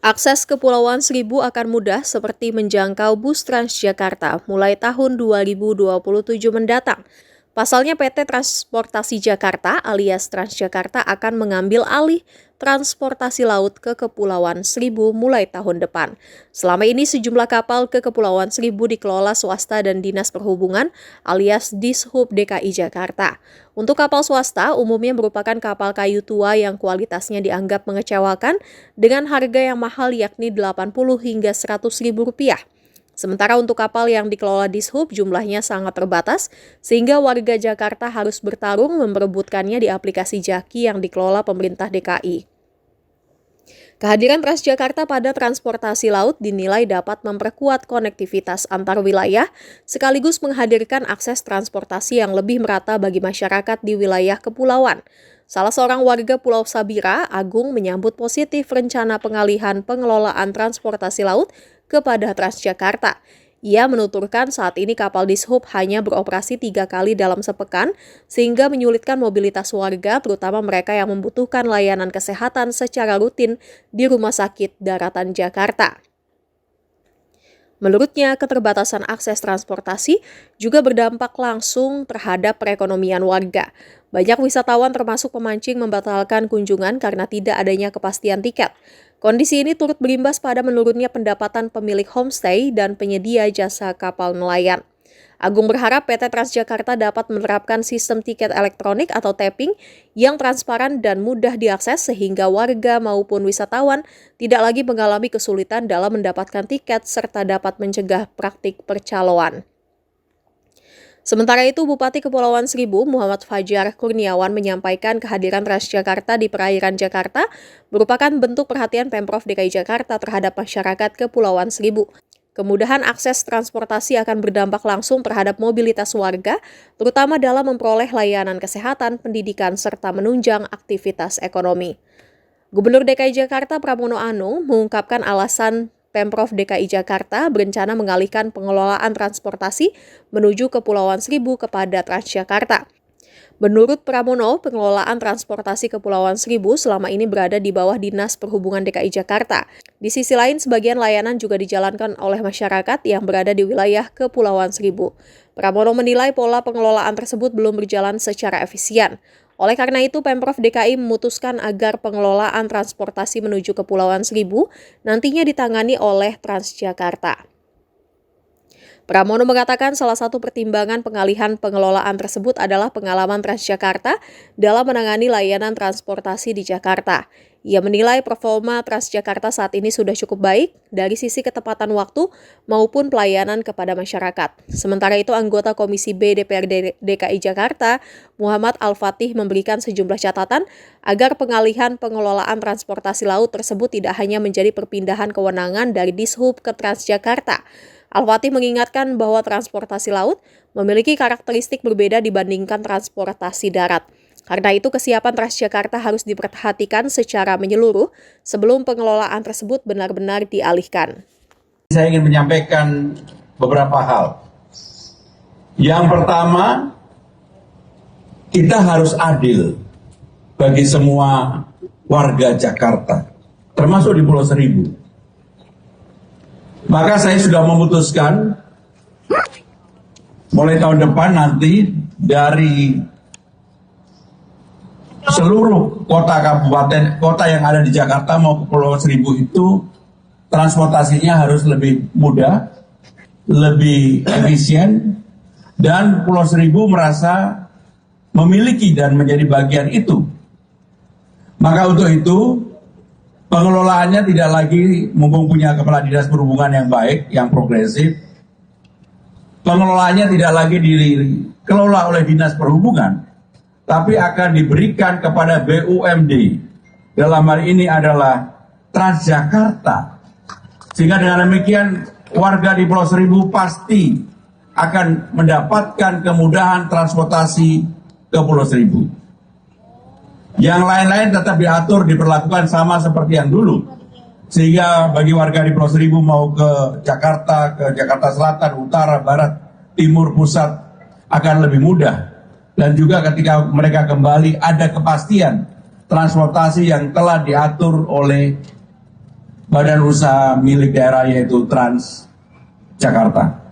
Akses Kepulauan Seribu akan mudah seperti menjangkau bus Transjakarta mulai tahun 2027 mendatang. Pasalnya PT Transportasi Jakarta alias Transjakarta akan mengambil alih transportasi laut ke Kepulauan Seribu mulai tahun depan. Selama ini sejumlah kapal ke Kepulauan Seribu dikelola swasta dan Dinas Perhubungan alias Dishub DKI Jakarta. Untuk kapal swasta umumnya merupakan kapal kayu tua yang kualitasnya dianggap mengecewakan dengan harga yang mahal yakni 80 hingga 100 ribu rupiah. Sementara untuk kapal yang dikelola Dishub jumlahnya sangat terbatas, sehingga warga Jakarta harus bertarung memperebutkannya di aplikasi Jaki yang dikelola pemerintah DKI. Kehadiran Transjakarta pada transportasi laut dinilai dapat memperkuat konektivitas antar wilayah, sekaligus menghadirkan akses transportasi yang lebih merata bagi masyarakat di wilayah kepulauan. Salah seorang warga Pulau Sabira, Agung, menyambut positif rencana pengalihan pengelolaan transportasi laut kepada Transjakarta. Ia menuturkan saat ini kapal Dishub hanya beroperasi 3 kali dalam sepekan, sehingga menyulitkan mobilitas warga, terutama mereka yang membutuhkan layanan kesehatan secara rutin di Rumah Sakit Daratan Jakarta. Menurutnya, keterbatasan akses transportasi juga berdampak langsung terhadap perekonomian warga. Banyak wisatawan termasuk pemancing membatalkan kunjungan karena tidak adanya kepastian tiket. Kondisi ini turut berimbas pada menurunnya pendapatan pemilik homestay dan penyedia jasa kapal nelayan. Agung berharap PT Transjakarta dapat menerapkan sistem tiket elektronik atau tapping yang transparan dan mudah diakses sehingga warga maupun wisatawan tidak lagi mengalami kesulitan dalam mendapatkan tiket serta dapat mencegah praktik percaloan. Sementara itu, Bupati Kepulauan Seribu Muhammad Fajar Kurniawan menyampaikan kehadiran Transjakarta di perairan Jakarta merupakan bentuk perhatian Pemprov DKI Jakarta terhadap masyarakat Kepulauan Seribu. Kemudahan akses transportasi akan berdampak langsung terhadap mobilitas warga, terutama dalam memperoleh layanan kesehatan, pendidikan, serta menunjang aktivitas ekonomi. Gubernur DKI Jakarta Pramono Anung mengungkapkan alasan Pemprov DKI Jakarta berencana mengalihkan pengelolaan transportasi menuju Kepulauan Seribu kepada Transjakarta. Menurut Pramono, pengelolaan transportasi Kepulauan Seribu selama ini berada di bawah Dinas Perhubungan DKI Jakarta. Di sisi lain, sebagian layanan juga dijalankan oleh masyarakat yang berada di wilayah Kepulauan Seribu. Pramono menilai pola pengelolaan tersebut belum berjalan secara efisien. Oleh karena itu, Pemprov DKI memutuskan agar pengelolaan transportasi menuju Kepulauan Seribu nantinya ditangani oleh Transjakarta. Pramono mengatakan salah satu pertimbangan pengalihan pengelolaan tersebut adalah pengalaman Transjakarta dalam menangani layanan transportasi di Jakarta. Ia menilai performa Transjakarta saat ini sudah cukup baik dari sisi ketepatan waktu maupun pelayanan kepada masyarakat. Sementara itu, anggota Komisi B DPRD DKI Jakarta, Muhammad Al-Fatih, memberikan sejumlah catatan agar pengalihan pengelolaan transportasi laut tersebut tidak hanya menjadi perpindahan kewenangan dari Dishub ke Transjakarta. Al-Fatih mengingatkan bahwa transportasi laut memiliki karakteristik berbeda dibandingkan transportasi darat. Karena itu, kesiapan Transjakarta harus diperhatikan secara menyeluruh sebelum pengelolaan tersebut benar-benar dialihkan. Saya ingin menyampaikan beberapa hal. Yang pertama, kita harus adil bagi semua warga Jakarta, termasuk di Pulau Seribu. Maka saya sudah memutuskan mulai tahun depan nanti dari seluruh kota kabupaten kota yang ada di Jakarta mau ke Pulau Seribu itu transportasinya harus lebih mudah, lebih efisien, dan Pulau Seribu merasa memiliki dan menjadi bagian itu. Maka untuk itu pengelolaannya tidak lagi mumpung punya kepala dinas perhubungan yang baik, yang progresif. Pengelolaannya tidak lagi dikelola oleh dinas perhubungan, tapi akan diberikan kepada BUMD. Dalam hal ini adalah Transjakarta. Sehingga dengan demikian warga di Pulau Seribu pasti akan mendapatkan kemudahan transportasi ke Pulau Seribu. Yang lain-lain tetap diatur, diperlakukan sama seperti yang dulu. Sehingga bagi warga di Pulau Seribu mau ke Jakarta Selatan, Utara, Barat, Timur, Pusat akan lebih mudah. Dan juga ketika mereka kembali ada kepastian transportasi yang telah diatur oleh badan usaha milik daerah yaitu Transjakarta.